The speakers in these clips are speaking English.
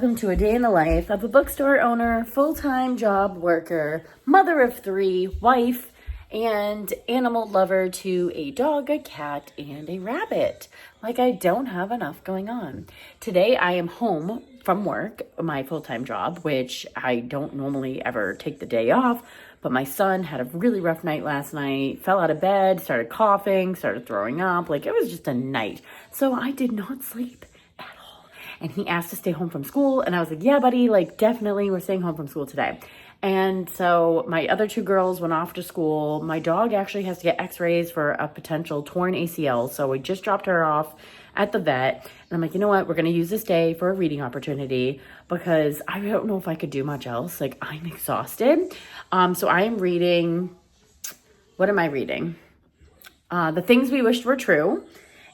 welcome to a day in the life of a bookstore owner, full-time job worker, mother of 3, wife, and animal lover to a dog, a cat, and a rabbit. Like I don't have enough going on. Today I am home from work, my full-time job, which I don't normally ever take the day off, but my son had a really rough night last night, fell out of bed, started coughing, started throwing up. Like it was just a night. So I did not sleep at all. And he asked to stay home from school. And I was like, yeah, buddy, like definitely we're staying home from school today. And so my other 2 girls went off to school. My dog actually has to get x-rays for a potential torn ACL. So we just dropped her off at the vet. And I'm like, you know what? We're going to use this day for a reading opportunity because I don't know if I could do much else. Like I'm exhausted. So I am reading, what am I reading? The Things We Wished Were True.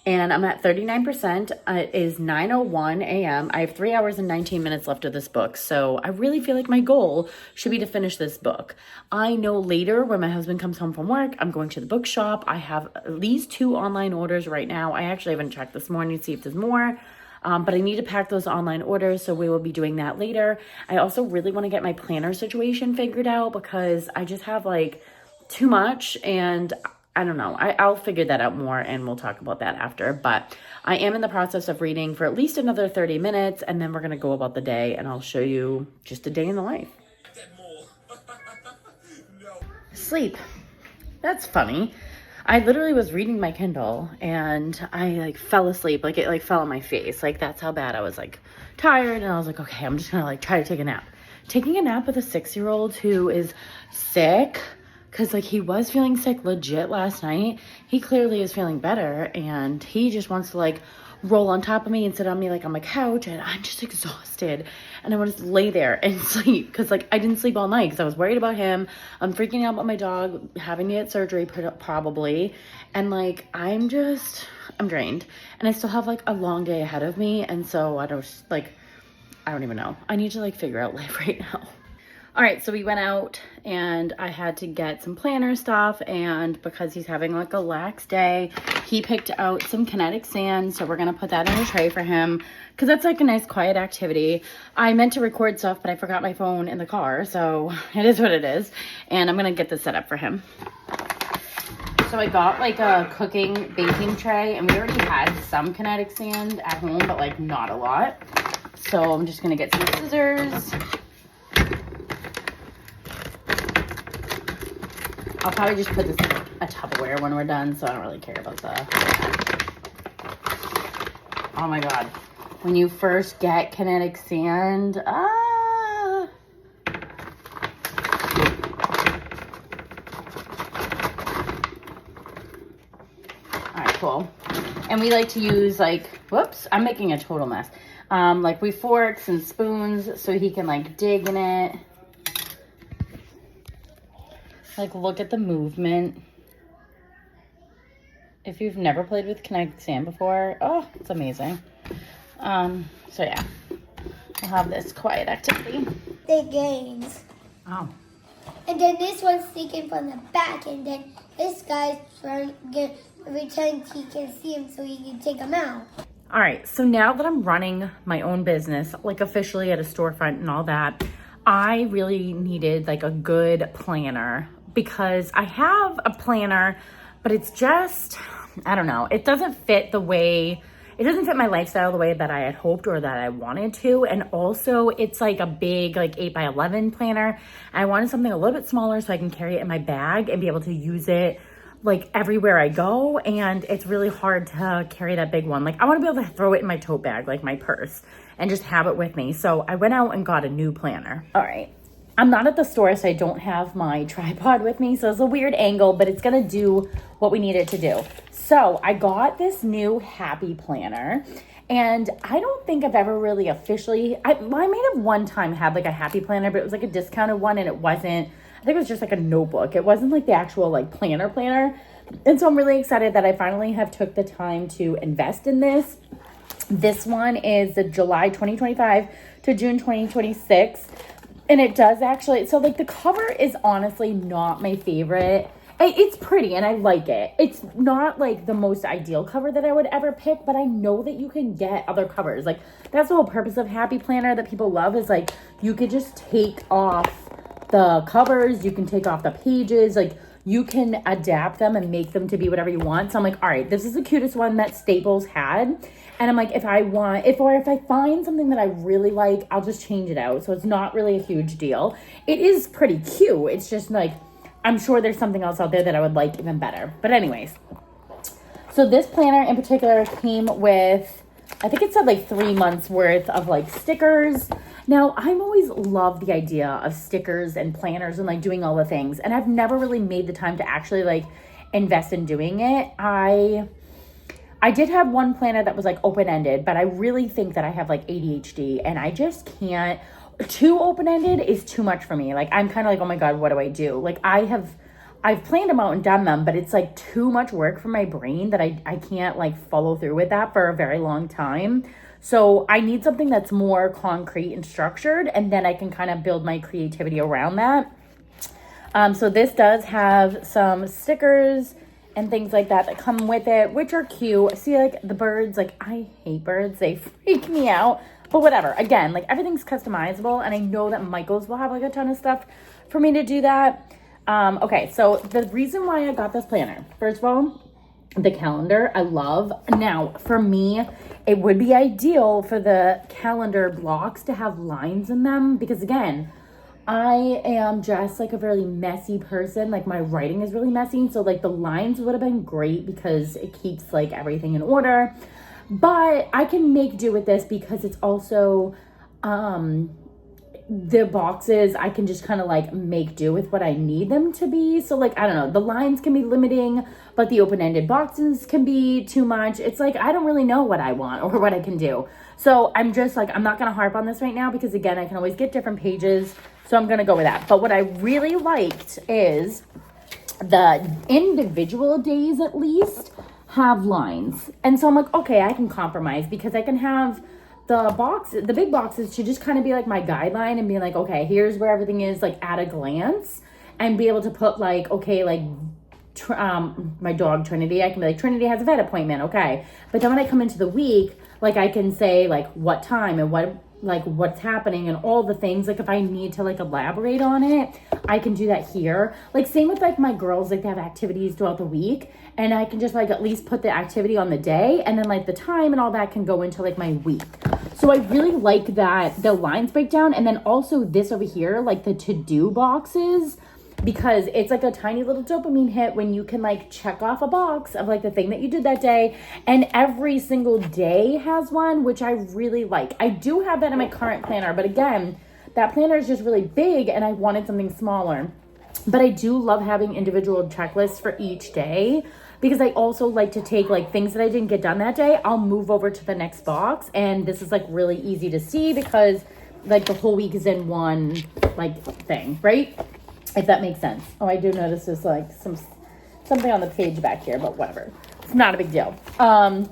And I'm at 39%. It is 9:01 a.m. I have 3 hours and 19 minutes left of this book. So I really feel like my goal should be to finish this book. I know later when my husband comes home from work, I'm going to the bookshop. I have at least 2 online orders right now. I actually haven't checked this morning to see if there's more. But I need to pack those online orders, so we will be doing that later. I also really want to get my planner situation figured out because I just have like too much and I don't know. I'll figure that out more and we'll talk about that after. But I am in the process of reading for at least another 30 minutes and then we're going to go about the day and I'll show you just a day in the life. Sleep. That's funny. I literally was reading my Kindle and I like fell asleep. Like it like fell on my face. Like that's how bad I was like tired. And I was like, okay, I'm just going to like try to take a nap. Taking a nap with a 6-year-old who is sick. Because, like, he was feeling sick legit last night. He clearly is feeling better. And he just wants to, like, roll on top of me and sit on me, like, on my couch. And I'm just exhausted. And I want to just lay there and sleep. Because, like, I didn't sleep all night because I was worried about him. I'm freaking out about my dog having to get surgery probably. And, like, I'm drained. And I still have, like, a long day ahead of me. And so I don't even know. I need to, like, figure out life right now. All right, so we went out and I had to get some planner stuff, and because he's having like a lax day, he picked out some kinetic sand, so we're gonna put that in a tray for him because that's like a nice quiet activity. I meant to record stuff, but I forgot my phone in the car, so it is what it is, and I'm gonna get this set up for him. So I got like a cooking baking tray, and we already had some kinetic sand at home, but like not a lot. So I'm just gonna get some scissors. I'll probably just put this in a Tupperware when we're done, so I don't really care about the... Oh my God. When you first get kinetic sand, All right, cool. And we like to use like, whoops, I'm making a total mess. Like we forks and spoons so he can like dig in it. Like, look at the movement. If you've never played with kinetic sand before, oh, it's amazing. So yeah, we'll have this quiet activity. The games. Oh. And then this one's taken from the back, and then this guy's trying to pretend he can see him so he can take him out. All right, so now that I'm running my own business, like officially at a storefront and all that, I really needed like a good planner. Because I have a planner, but it's just, I don't know, it doesn't fit my lifestyle the way that I had hoped or that I wanted to. And also it's like a big, like 8x11 planner. And I wanted something a little bit smaller so I can carry it in my bag and be able to use it like everywhere I go. And it's really hard to carry that big one. Like I want to be able to throw it in my tote bag, like my purse, and just have it with me. So I went out and got a new planner. All right. I'm not at the store, so I don't have my tripod with me. So it's a weird angle, but it's going to do what we need it to do. So I got this new Happy Planner, and I don't think I've ever really officially, I might have one time had like a Happy Planner, but it was like a discounted one, and it wasn't, I think it was just like a notebook. It wasn't like the actual like planner. And so I'm really excited that I finally have took the time to invest in this. This one is the July 2025 to June 2026. And it does actually, so like the cover is honestly not my favorite. It's pretty and I like it. It's not like the most ideal cover that I would ever pick, but I know that you can get other covers. Like that's the whole purpose of Happy Planner that people love, is like you could just take off the covers, you can take off the pages, like you can adapt them and make them to be whatever you want. So I'm like, all right, this is the cutest one that Staples had. And I'm like, if I find something that I really like, I'll just change it out. So it's not really a huge deal. It is pretty cute. It's just like, I'm sure there's something else out there that I would like even better. But anyways, so this planner in particular came with, I think it said like 3 months worth of like stickers. Now, I've always loved the idea of stickers and planners and like doing all the things. And I've never really made the time to actually like invest in doing it. I did have one planner that was like open-ended, but I really think that I have like ADHD and I just can't. Too open-ended is too much for me. Like I'm kind of like, oh my God, what do I do? Like I've planned them out and done them, but it's like too much work for my brain that I can't like follow through with that for a very long time. So I need something that's more concrete and structured, and then I can kind of build my creativity around that. So this does have some stickers and things like that come with it, which are cute. See, like the birds, like I hate birds. They freak me out. But whatever, again, like everything's customizable, and I know that Michael's will have like a ton of stuff for me to do that. Okay, so the reason why I got this planner, first of all, the calendar I love. Now, for me, it would be ideal for the calendar blocks to have lines in them because again, I am just like a really messy person. Like my writing is really messy. So like the lines would have been great because it keeps like everything in order. But I can make do with this because it's also, the boxes, I can just kind of like make do with what I need them to be. So like, I don't know, the lines can be limiting, but the open-ended boxes can be too much. It's like, I don't really know what I want or what I can do. So I'm just like, I'm not going to harp on this right now because again, I can always get different pages. So I'm going to go with that. But what I really liked is the individual days at least have lines. And so I'm like, okay, I can compromise because I can have the big boxes to just kind of be like my guideline and be like, okay, here's where everything is like at a glance, and be able to put like, okay, like my dog Trinity, I can be like, Trinity has a vet appointment, okay. But then when I come into the week, like I can say like what time and what's happening and all the things. Like if I need to like elaborate on it, I can do that here. Like same with like my girls, like they have activities throughout the week, and I can just like at least put the activity on the day, and then like the time and all that can go into like my week. So I really like that the lines break down. And then also this over here, like the to-do boxes, because it's like a tiny little dopamine hit when you can like check off a box of like the thing that you did that day, and every single day has one, which I really like. I do have that in my current planner, but again, that planner is just really big and I wanted something smaller. But I do love having individual checklists for each day, because I also like to take like things that I didn't get done that day, I'll move over to the next box, and this is like really easy to see because like the whole week is in one like thing, right? If that makes sense. Oh, I do notice there's like something on the page back here, but whatever. It's not a big deal. All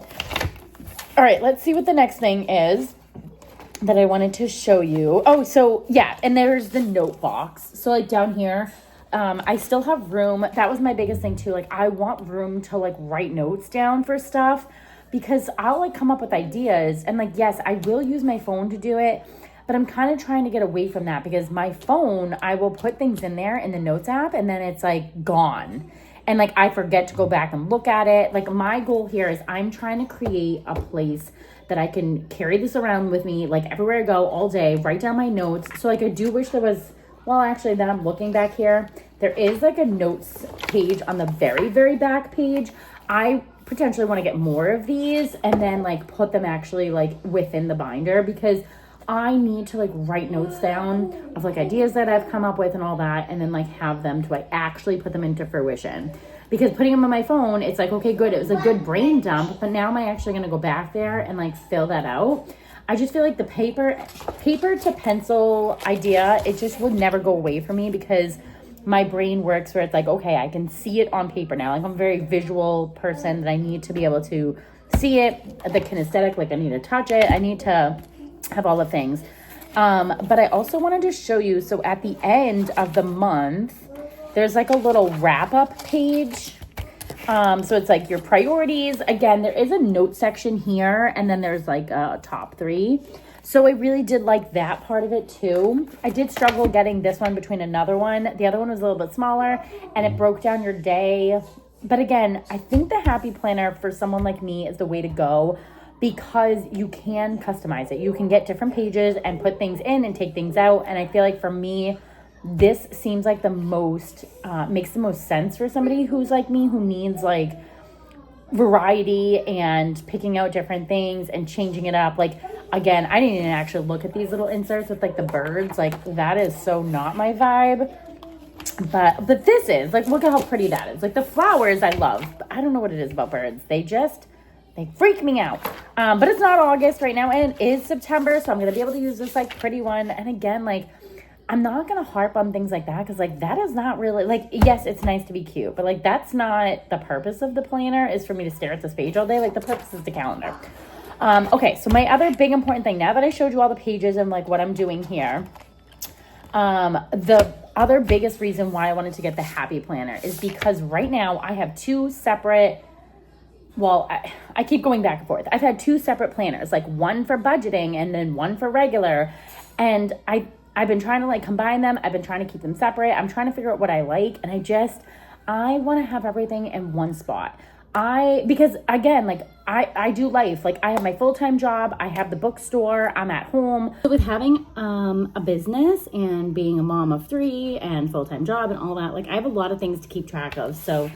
right, let's see what the next thing is that I wanted to show you. Oh, so yeah, and there's the note box. So like down here, I still have room. That was my biggest thing too. Like I want room to like write notes down for stuff, because I'll like come up with ideas, and like, yes, I will use my phone to do it, but I'm kind of trying to get away from that, because my phone, I will put things in there in the notes app and then it's like gone. And like, I forget to go back and look at it. Like my goal here is I'm trying to create a place that I can carry this around with me, like everywhere I go all day, write down my notes. So like, I do wish there was, well, actually then I'm looking back here, there is like a notes page on the very, very back page. I potentially want to get more of these and then like put them actually like within the binder, because I need to like write notes down of like ideas that I've come up with and all that, and then like have them to like actually put them into fruition. Because putting them on my phone, it's like, okay, good, it was a good brain dump, but now am I actually going to go back there and like fill that out? I just feel like the paper to pencil idea, it just would never go away from me, because my brain works where it's like, okay, I can see it on paper now. Like I'm a very visual person that I need to be able to see it, the kinesthetic, like I need to touch it. I need to have all the things. But I also wanted to show you, so at the end of the month, there's like a little wrap-up page. So it's like your priorities. Again, there is a note section here, and then there's like a top 3. So I really did like that part of it too. I did struggle getting this one between another one. The other one was a little bit smaller, and it broke down your day. But again, I think the Happy Planner for someone like me is the way to go, because you can customize it. You can get different pages and put things in and take things out. And I feel like for me, this seems like the most, makes the most sense for somebody who's like me, who needs like variety and picking out different things and changing it up. Like, again, I didn't even actually look at these little inserts with like the birds. Like, that is so not my vibe. But this is, like, look at how pretty that is. Like, the flowers I love. But I don't know what it is about birds. They freak me out. But it's not August right now, and it is September, so I'm going to be able to use this, like, pretty one. And again, like, I'm not going to harp on things like that, because, like, that is not really, like, yes, it's nice to be cute, but, like, that's not the purpose of the planner, is for me to stare at this page all day. Like, the purpose is the calendar. Okay, so my other big important thing, now that I showed you all the pages and, like, what I'm doing here, the other biggest reason why I wanted to get the Happy Planner is because right now I have 2 separate, well, I keep going back and forth. I've had 2 separate planners, like one for budgeting and then one for regular. And I've been trying to like combine them. I've been trying to keep them separate. I'm trying to figure out what I like. And I want to have everything in one spot. Because again, like I do life. Like, I have my full-time job. I have the bookstore. I'm at home. So with having a business and being a mom of 3 and full-time job and all that, like, I have a lot of things to keep track of. So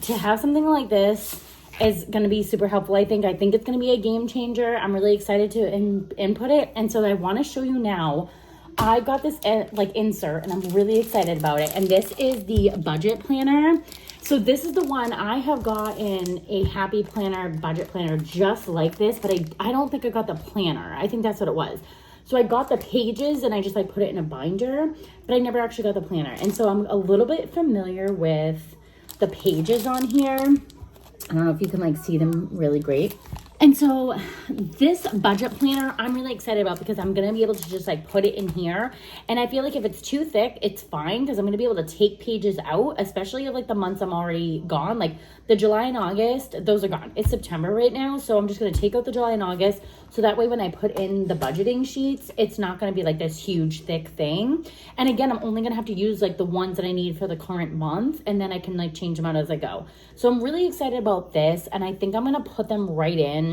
to have something like this is going to be super helpful. I think it's going to be a game changer. I'm really excited to input it. And so I want to show you now. I got this like insert, and I'm really excited about it. And this is the budget planner. So this is the one I have got in a Happy Planner budget planner just like this, but I don't think I got the planner. I think that's what it was. So I got the pages and I just like put it in a binder, but I never actually got the planner. And so I'm a little bit familiar with the pages on here. I don't know if you can like see them really great. And so this budget planner, I'm really excited about, because I'm going to be able to just like put it in here. And I feel like if it's too thick, it's fine, because I'm going to be able to take pages out, especially of like the months I'm already gone. Like the July and August, those are gone. It's September right now. So I'm just going to take out the July and August. So that way when I put in the budgeting sheets, it's not going to be like this huge thick thing. And again, I'm only going to have to use like the ones that I need for the current month. And then I can like change them out as I go. So I'm really excited about this. And I think I'm going to put them right in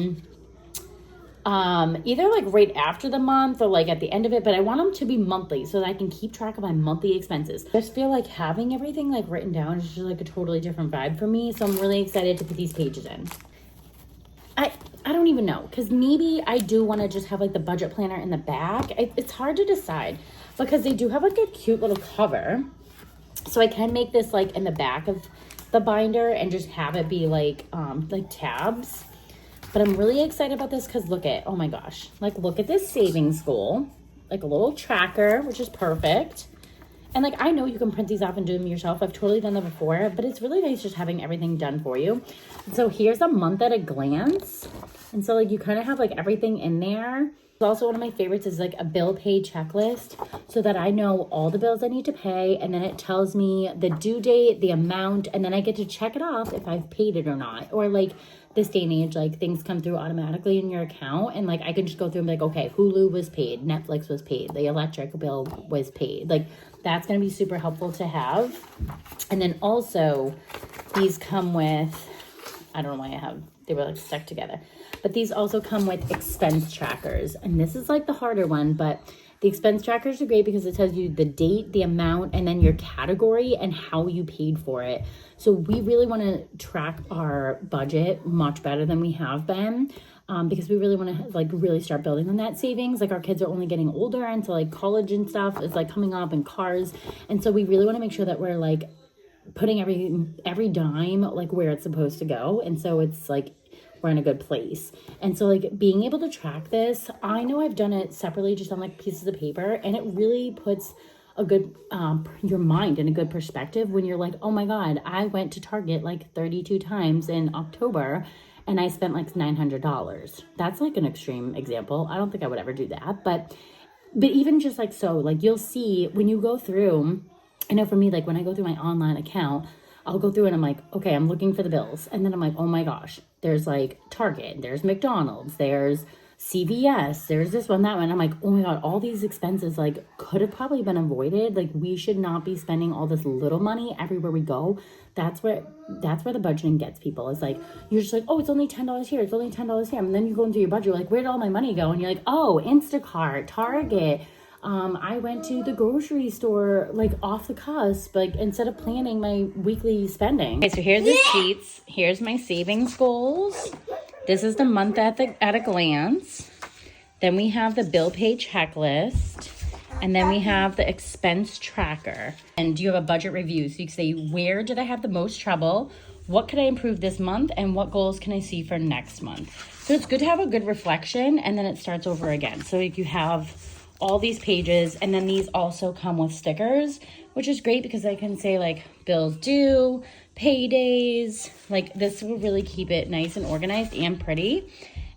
either like right after the month or like at the end of it, but I want them to be monthly so that I can keep track of my monthly expenses. I just feel like having everything like written down is just like a totally different vibe for me. So I'm really excited to put these pages in. I don't even know, because maybe I do want to just have like the budget planner in the back. It's hard to decide, because they do have like a cute little cover. So I can make this like in the back of the binder and just have it be like tabs. But I'm really excited about this because oh my gosh, like look at this savings goal, like a little tracker, which is perfect. And like, I know you can print these off and do them yourself. I've totally done that before, but it's really nice just having everything done for you. And so here's a month at a glance. And so like you kind of have like everything in there. Also, one of my favorites is like a bill pay checklist, so that I know all the bills I need to pay, and then it tells me the due date, the amount, and then I get to check it off if I've paid it or not. Or like this day and age, like things come through automatically in your account, and like I can just go through and be like, okay, Hulu was paid, Netflix was paid, the electric bill was paid. Like that's going to be super helpful to have. And then also these come with, I don't know why they were like stuck together, but these also come with expense trackers. And this is like the harder one, but the expense trackers are great because it tells you the date, the amount, and then your category and how you paid for it. So we really want to track our budget much better than we have been, because we really want to like really start building on that savings. Like our kids are only getting older, and so like college and stuff is like coming up, and cars. And so we really want to make sure that we're like putting every dime like where it's supposed to go. And so it's like we're in a good place. And so like being able to track this, I know I've done it separately just on like pieces of paper, and it really puts a good your mind in a good perspective when you're like, oh my god, I went to Target like 32 times in October and I spent like $900. That's like an extreme example. I don't think I would ever do that, but even just like, so like you'll see when you go through I know for me, like when I go through my online account, I'll go through and I'm like, okay, I'm looking for the bills. And then I'm like, oh my gosh, there's like Target, there's McDonald's, there's CVS, there's this one, that one. I'm like, oh my God, all these expenses like could have probably been avoided. Like we should not be spending all this little money everywhere we go. That's where the budgeting gets people. It's like, you're just like, oh, it's only $10 here. It's only $10 here. And then you go into your budget, you're like, where did all my money go? And you're like, oh, Instacart, Target. I went to the grocery store like off the cusp, like instead of planning my weekly spending. Okay, so here's the sheets. Here's my savings goals. This is the month at a glance. Then we have the bill pay checklist. And then we have the expense tracker. And you have a budget review. So you can say, where did I have the most trouble? What could I improve this month? And what goals can I see for next month? So it's good to have a good reflection, and then it starts over again. So you have all these pages, and then these also come with stickers, which is great because I can say like bills due, paydays, like this will really keep it nice and organized and pretty.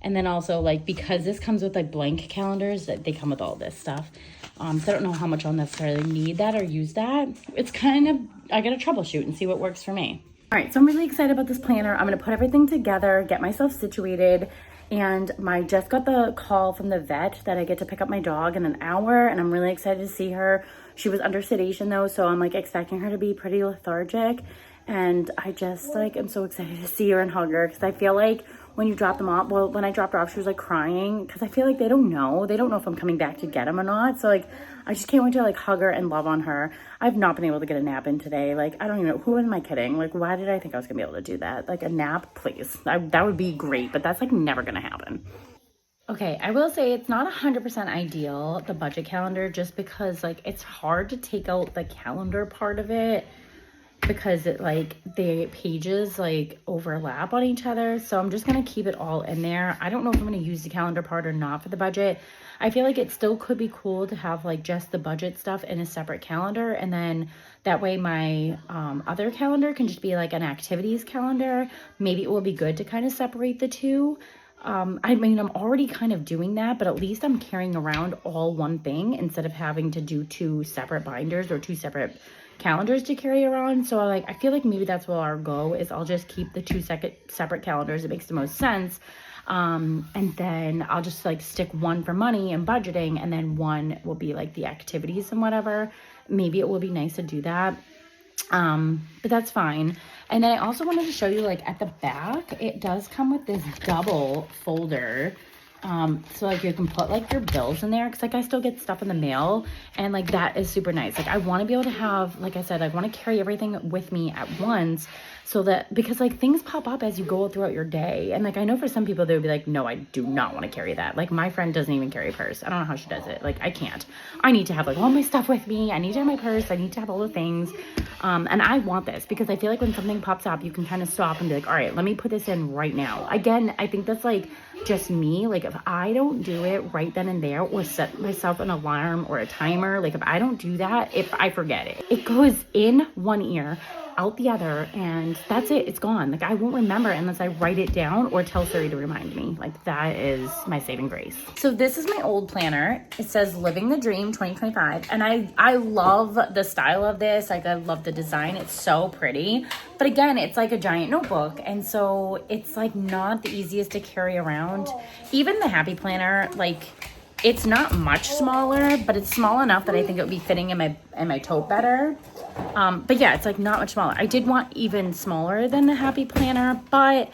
And then also like, because this comes with like blank calendars, that they come with all this stuff. So I don't know how much I'll necessarily need that or use that. It's kind of, I gotta troubleshoot and see what works for me. All right, so I'm really excited about this planner. I'm gonna put everything together, get myself situated. And just got the call from the vet that I get to pick up my dog in an hour, and I'm really excited to see her. She was under sedation though, so I'm like expecting her to be pretty lethargic. And I just like am so excited to see her and hug her, because I feel like when you drop them off, well, when I dropped her off, she was like crying, because I feel like they don't know if I'm coming back to get them or not. So like I just can't wait to like hug her and love on her. I've not been able to get a nap in today. Like I don't even know, who am I kidding? Like why did I think I was gonna be able to do that? Like a nap, please. That would be great, but that's like never gonna happen. Okay, I will say it's not 100% ideal, the budget calendar, just because like it's hard to take out the calendar part of it, because it like the pages like overlap on each other. So I'm just gonna keep it all in there. I don't know if I'm gonna use the calendar part or not for the budget. I feel like it still could be cool to have like just the budget stuff in a separate calendar, and then that way my other calendar can just be like an activities calendar. Maybe it will be good to kind of separate the two. I mean, I'm already kind of doing that, but at least I'm carrying around all one thing instead of having to do two separate binders or two separate calendars to carry around. So I feel like maybe that's where our go is. I'll just keep the two separate calendars. It makes the most sense. And then I'll just like stick one for money and budgeting, and then one will be like the activities and whatever. Maybe it will be nice to do that. But that's fine. And then I also wanted to show you, like at the back, it does come with this double folder. So like you can put like your bills in there, because like I still get stuff in the mail, and like that is super nice. Like I want to be able to have, like I said, I want to carry everything with me at once, so that, because like things pop up as you go throughout your day, and like I know for some people they would be like, no, I do not want to carry that. Like my friend doesn't even carry a purse. I don't know how she does it. Like I can't. I need to have like all my stuff with me. I need to have my purse. I need to have all the things. And I want this because I feel like when something pops up, you can kind of stop and be like, all right, let me put this in right now. Again, I think that's like just me. Like if I don't do it right then and there, or set myself an alarm or a timer, like if I don't do that, if I forget it, it goes in one ear, out the other, and that's it. It's gone. Like I won't remember unless I write it down or tell Siri to remind me. Like that is my saving grace. So this is my old planner. It says Living the Dream 2025, and I love the style of this. Like I love the design. It's so pretty, but again, it's like a giant notebook, and so it's like not the easiest to carry around. Even the Happy Planner, like it's not much smaller, but it's small enough that I think it would be fitting in my tote better. But yeah, it's like not much smaller. I did want even smaller than the Happy Planner, but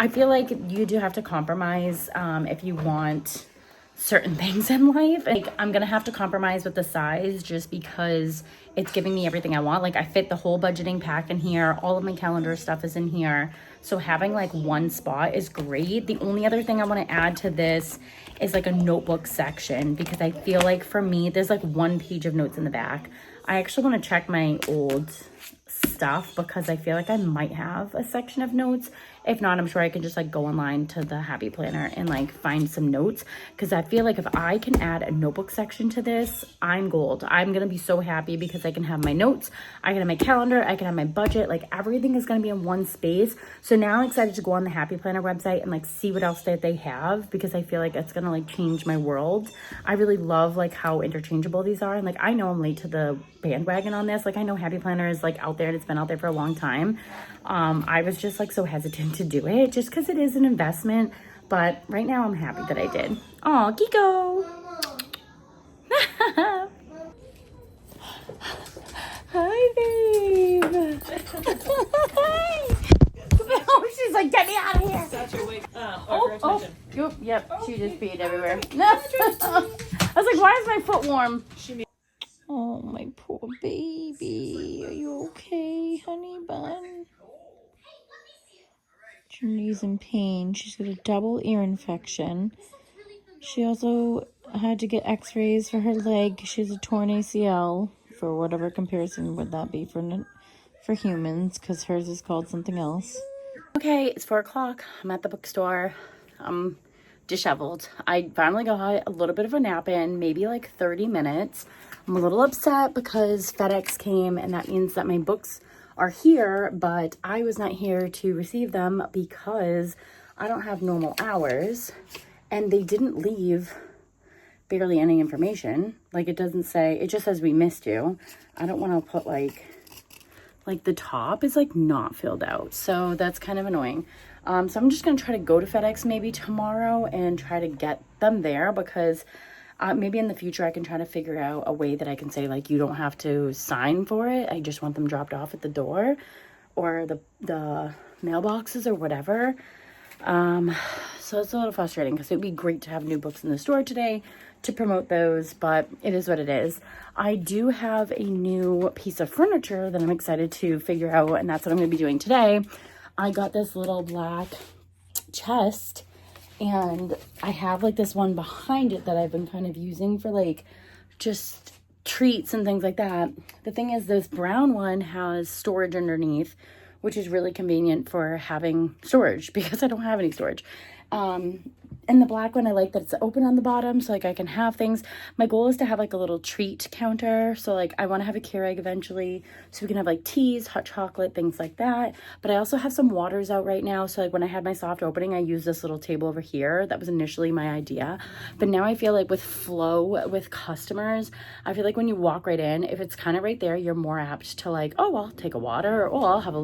I feel like you do have to compromise if you want certain things in life. Like I'm gonna have to compromise with the size, just because it's giving me everything I want. Like I fit the whole budgeting pack in here. All of my calendar stuff is in here. So having like one spot is great. The only other thing I want to add to this is like a notebook section, because I feel like for me, there's like one page of notes in the back. I actually want to check my old stuff, because I feel like I might have a section of notes. If not, I'm sure I can just like go online to the Happy Planner and like find some notes, because I feel like if I can add a notebook section to this, I'm gold. I'm gonna be so happy because I can have my notes, I can have my calendar, I can have my budget, like everything is gonna be in one space. So now I'm excited to go on the Happy Planner website and like see what else that they have, because I feel like it's gonna like change my world. I really love like how interchangeable these are, and like I know I'm late to the bandwagon on this. Like I know Happy Planner is like out there and it's been out there for a long time. I was just like so hesitant to do it just because it is an investment, but right now I'm happy that I did. Oh, Kiko. Hi, babe. Hi. Oh, she's like, get me out of here. Yep, she just peed everywhere. I was like, why is my foot warm? Oh, my poor baby. Are you okay, honey bun? Her knee's in pain. She's got a double ear infection. She also had to get x-rays for her leg. She has a torn ACL, for whatever comparison would that be for humans, because hers is called something else. Okay, it's 4 o'clock. I'm at the bookstore. I'm disheveled. I finally got a little bit of a nap in, maybe like 30 minutes. I'm a little upset because FedEx came, and that means that my books are here, but I was not here to receive them because I don't have normal hours, and they didn't leave barely any information. Like it doesn't say, it just says we missed you. I don't want to put like the top is like not filled out, so that's kind of annoying. So I'm just gonna try to go to FedEx maybe tomorrow and try to get them there, because maybe in the future I can try to figure out a way that I can say like you don't have to sign for it. I just want them dropped off at the door or the mailboxes or whatever. So it's a little frustrating because it'd be great to have new books in the store today to promote those, but it is what it is. I do have a new piece of furniture that I'm excited to figure out, and that's what I'm going to be doing today. I got this little black chest, and I have like this one behind it that I've been kind of using for like just treats and things like that. The thing is, this brown one has storage underneath, which is really convenient for having storage because I don't have any storage. And the black one, I like that it's open on the bottom, so like I can have things. My goal is to have like a little treat counter. So like I want to have a Keurig eventually, so we can have like teas, hot chocolate, things like that. But I also have some waters out right now. So like when I had my soft opening, I used this little table over here. That was initially my idea. But now I feel like with flow with customers, I feel like when you walk right in, if it's kind of right there, you're more apt to like, oh, I'll take a water, or oh, I'll have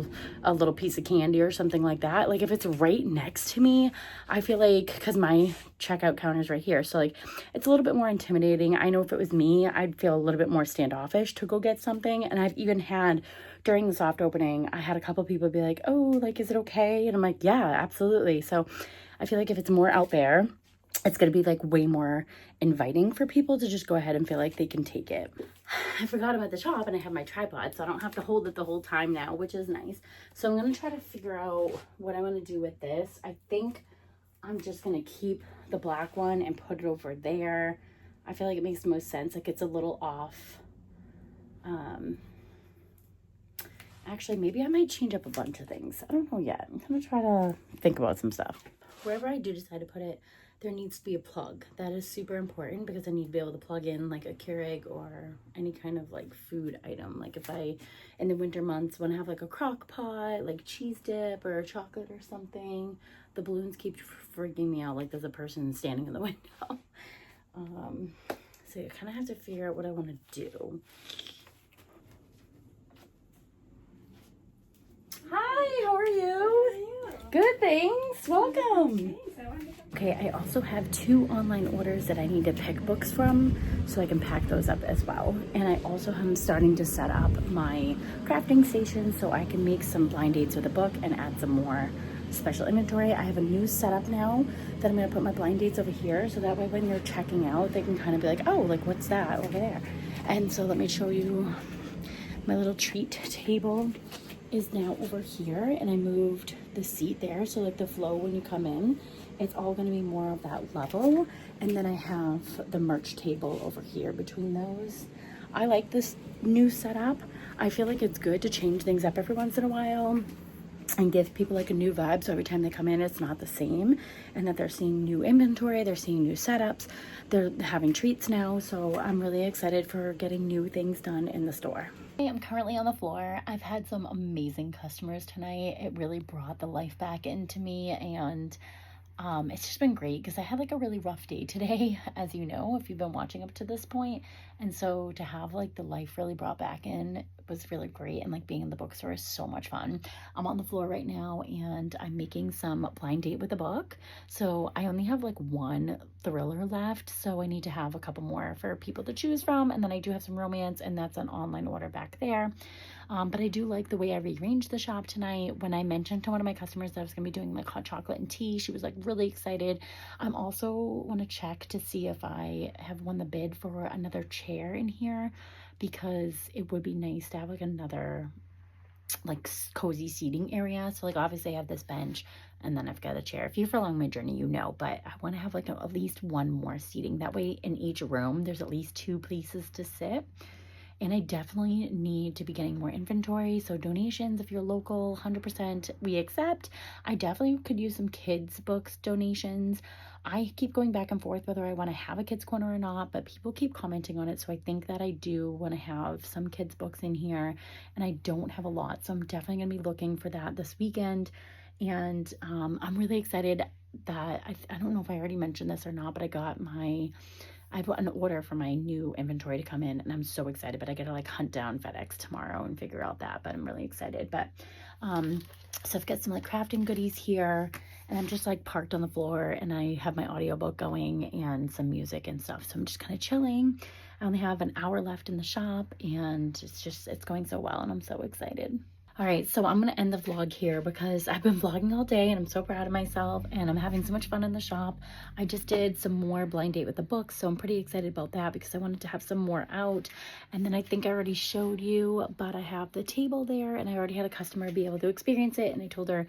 a little piece of candy or something like that. Like if it's right next to me, I feel like, because my checkout counter is right here, so like it's a little bit more intimidating. I know if it was me, I'd feel a little bit more standoffish to go get something. And I've even had, during the soft opening, I had a couple people be like, oh, like, is it okay? And I'm like, yeah, absolutely. So I feel like if it's more out there, it's going to be like way more inviting for people to just go ahead and feel like they can take it. I forgot about the top, and I have my tripod, so I don't have to hold it the whole time now, which is nice. So I'm going to try to figure out what I want to do with this. I think I'm just going to keep the black one and put it over there. I feel like it makes the most sense. Like it's a little off. Actually, maybe I might change up a bunch of things. I don't know yet. I'm going to try to think about some stuff. Wherever I do decide to put it, there needs to be a plug. That is super important because I need to be able to plug in like a Keurig or any kind of like food item. Like if I, in the winter months, want to have like a crock pot, like cheese dip or chocolate or something. The balloons keep freaking me out like there's a person standing in the window. So you kind of have to figure out what I want to do. Hi, how are you? Good, thanks. Welcome. Okay, I also have 2 online orders that I need to pick books from, so I can pack those up as well. And I also am starting to set up my crafting station so I can make some blind dates with a book and add some more special inventory. I have a new setup now that I'm going to put my blind dates over here, so that way when you're checking out, they can kind of be like, oh, like what's that over there? And so let me show you my little treat table is now over here, and I moved the seat there, so like the flow when you come in, it's all going to be more of that level. And then I have the merch table over here between those. I like this new setup. I feel like it's good to change things up every once in a while. and give people like a new vibe, so every time they come in it's not the same, and that they're seeing new inventory, they're seeing new setups, they're having treats now. So I'm really excited for getting new things done in the store. I'm currently on the floor. I've had some amazing customers tonight. It really brought the life back into me, and it's just been great because I had like a really rough day today, as you know, if you've been watching up to this point. And so to have like the life really brought back in was really great. And like being in the bookstore is so much fun. I'm on the floor right now and I'm making some blind date with a book. So I only have like one thriller left. So I need to have a couple more for people to choose from. And then I do have some romance, and that's an online order back there. But I do like the way I rearranged the shop tonight. When I mentioned to one of my customers that I was going to be doing like hot chocolate and tea, she was like really excited. I'm also want to check to see if I have won the bid for another chair in here, because it would be nice to have like another like cozy seating area. So like obviously I have this bench and then I've got a chair. If you're following my journey, you know, but I want to have like at least one more seating. That way in each room, there's at least 2 places to sit. And I definitely need to be getting more inventory. So donations, if you're local, 100% we accept. I definitely could use some kids books donations. I keep going back and forth whether I want to have a kids corner or not, but people keep commenting on it. So I think that I do want to have some kids books in here, and I don't have a lot. So I'm definitely going to be looking for that this weekend. And I'm really excited that I don't know if I already mentioned this or not, but I have an order for my new inventory to come in, and I'm so excited, but I gotta like hunt down FedEx tomorrow and figure out that, but I'm really excited. But so I've got some like crafting goodies here, and I'm just like parked on the floor, and I have my audiobook going and some music and stuff. So I'm just kind of chilling. I only have an hour left in the shop, and it's going so well, and I'm so excited. All right, so I'm going to end the vlog here because I've been vlogging all day and I'm so proud of myself and I'm having so much fun in the shop. I just did some more blind date with the books, so I'm pretty excited about that because I wanted to have some more out. And then I think I already showed you, but I have the table there and I already had a customer be able to experience it, and I told her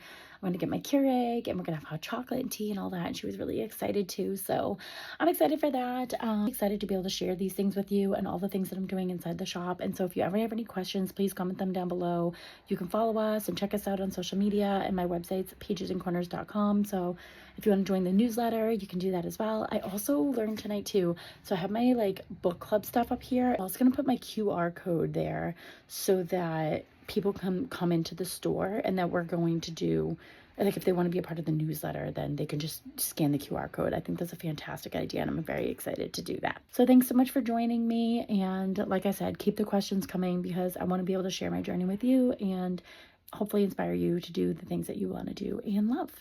I'm going to get my Keurig and we're going to have hot chocolate and tea and all that, and she was really excited too. So I'm excited for that. I'm excited to be able to share these things with you and all the things that I'm doing inside the shop. And so if you ever have any questions, please comment them down below. You can follow us and check us out on social media, and my website's pagesandcorners.com. So if you want to join the newsletter, you can do that as well. I also learned tonight too, so I have my like book club stuff up here. I was going to put my QR code there so that people come into the store, and that we're going to do like if they want to be a part of the newsletter, then they can just scan the QR code. I think that's a fantastic idea, and I'm very excited to do that. So thanks so much for joining me, and like I said, keep the questions coming because I want to be able to share my journey with you and hopefully inspire you to do the things that you want to do and love.